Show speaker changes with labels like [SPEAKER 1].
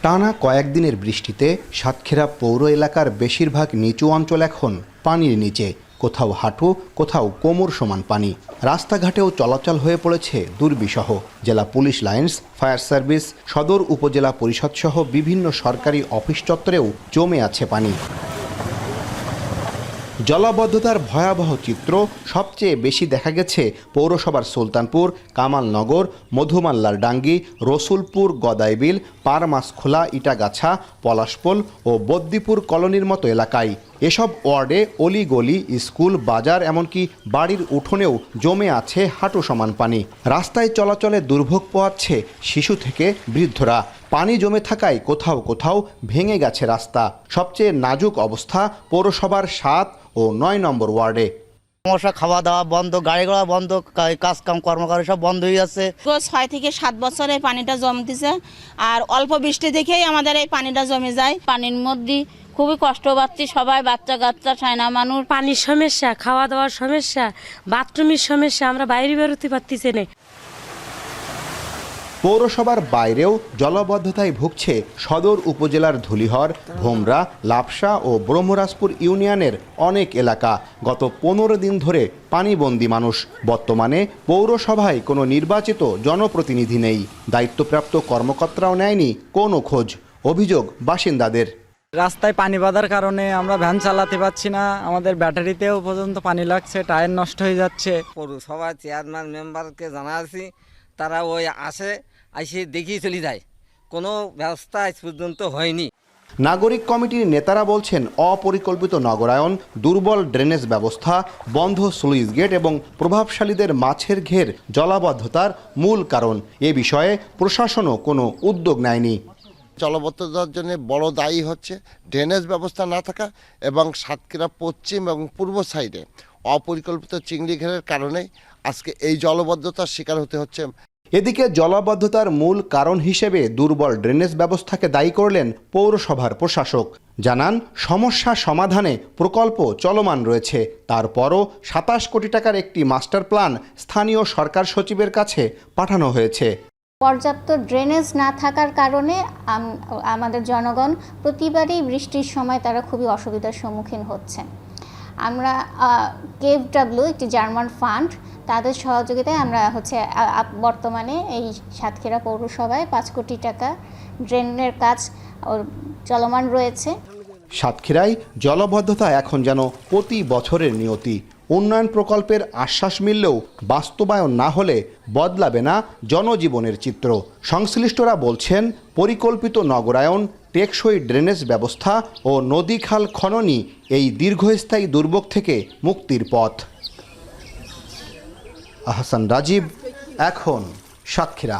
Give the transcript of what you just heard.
[SPEAKER 1] টানা কয়েকদিনের বৃষ্টিতে সাতক্ষীরা পৌর এলাকার বেশিরভাগ নিচু অঞ্চল এখন পানির নিচে, কোথাও হাঁটু, কোথাও কোমর সমান পানি। রাস্তাঘাটেও চলাচল হয়ে পড়েছে দুর্বিষহ। জেলা পুলিশ লাইন্স, ফায়ার সার্ভিস, সদর উপজেলা পরিষদ সহ বিভিন্ন সরকারি অফিস চত্বরেও জমে আছে পানি। জলাবদ্ধতার ভয়াবহ চিত্র সবচেয়ে বেশি দেখা গেছে পৌরসভার সুলতানপুর, কামালনগর, মধুমাল্লার ডাঙ্গি, রসুলপুর, গদাইবিল, পারমাসখোলা, ইটাগাছা, পলাশপোল ও বদ্দিপুর কলোনির মতো এলাকায়। এসব ওয়ার্ডে অলিগলি, স্কুল, বাজার এমনকি বাড়ির উঠোনেও জমে আছে হাঁটু সমান পানি। রাস্তায় চলাচলে দুর্ভোগ পোহাচ্ছে শিশু থেকে বৃদ্ধরা। পানি জমে থাকায় কোথাও কোথাও ভেঙে গেছে রাস্তা। সবচেয়ে নাজুক অবস্থা পৌরসভার 7 ও 9 নম্বর ওয়ার্ডে।
[SPEAKER 2] সমস্যা, খাওয়া দাওয়া বন্ধ, গাড়ি ঘোড়া বন্ধ, কাজ কাম কর্মকারী সব বন্ধ হয়ে যাচ্ছে।
[SPEAKER 3] 6 থেকে 7 বছর এই পানিটা জমতেছে, আর অল্প বৃষ্টি দেখেই আমাদের এই পানিটা জমে যায়।
[SPEAKER 4] পানির মধ্যে খুবই কষ্ট পাচ্ছি সবাই, বাচ্চা কাচ্চা, ছাইনা মানুষ।
[SPEAKER 5] পানির সমস্যা, খাওয়া দাওয়ার সমস্যা, বাথরুমের সমস্যা, আমরা বাইরে বেরোতে পারতেছি না।
[SPEAKER 1] পৌরসভার বাইরেও জলাবদ্ধতায় ভুগছে সদর উপজেলার ধুলিহর, ভোমরা, লাপসা ও ব্রহ্মরাজপুর ইউনিয়নের অনেক এলাকা। গত 15 দিন ধরে পানিবন্দী মানুষ। বর্তমানে পৌরসভায় কোনো নির্বাচিত জনপ্রতিনিধি নেই, দায়িত্বপ্রাপ্ত কর্মকর্তারাও নেয়নি কোনো খোঁজ। অভিযোগ বাসিন্দাদের।
[SPEAKER 6] রাস্তায় পানি বাঁধার কারণে আমরা ভ্যান চালাতে পারছি না, আমাদের ব্যাটারিতেও পর্যন্ত পানি লাগছে, টায়ার নষ্ট হয়ে যাচ্ছে।
[SPEAKER 7] পৌরসভার চেয়ারম্যান মেম্বারকে জানাচ্ছি, তারা ওই এসে দেখিয়ে চলে যায়, কোনো ব্যবস্থা আজ পর্যন্ত হয়নি।
[SPEAKER 1] নাগরিক কমিটির নেতারা বলছেন অপরিকল্পিত নগরায়ন, দুর্বল ড্রেনেজ ব্যবস্থা, বন্ধ স্লুইস গেট এবং প্রভাবশালীদের মাছের ঘের জলাবদ্ধতার মূল কারণ। এ বিষয়ে প্রশাসনও কোনো উদ্যোগ নেয়নি।
[SPEAKER 8] জলাবদ্ধতার জন্য বড় দায়ী হচ্ছে ড্রেনেজ ব্যবস্থা না থাকা এবং সাতক্ষীরা পশ্চিম এবং পূর্ব সাইডে অপরিকল্পিত চিংড়ি ঘেরের কারণে আজকে এই জলাবদ্ধতার শিকার হতে হচ্ছে।
[SPEAKER 1] এদিকে জলাবদ্ধতার মূল কারণ হিসেবে দুর্বল ড্রেনেজ ব্যবস্থাকে দায়ী করলেন পৌরসভার প্রশাসক। জানান, সমস্যা সমাধানে প্রকল্প চলমান রয়েছে। তারপরও 27 কোটি টাকার একটি মাস্টার প্ল্যান স্থানীয় সরকার সচিবের কাছে পাঠানো হয়েছে।
[SPEAKER 9] পর্যাপ্ত ড্রেনেজ না থাকার কারণে আমাদের জনগণ প্রতিবারই বৃষ্টির সময় তারা খুবই অসুবিধার সম্মুখীন হচ্ছে। আমরা KfW, একটি জার্মান ফান্ড, তাদের সহযোগিতায় আমরা বর্তমানে এই সাতক্ষীরা পৌরসভায় 5 কোটি টাকা ড্রেনের কাজ চলমান রয়েছে।
[SPEAKER 1] সাতক্ষীরায় জলাবদ্ধতা এখন যেন প্রতি বছরের নিয়তি। উন্নয়ন প্রকল্পের আশ্বাস মিললেও বাস্তবায়ন না হলে বদলাবে না জনজীবনের চিত্র। সংশ্লিষ্টরা বলছেন, পরিকল্পিত নগরায়ন, টেকসই ড্রেনেজ ব্যবস্থা ও নদী খাল খননই এই দীর্ঘস্থায়ী দুর্ভোগ থেকে মুক্তির পথ। আহসান রাজীব, এখন সাতক্ষীরা।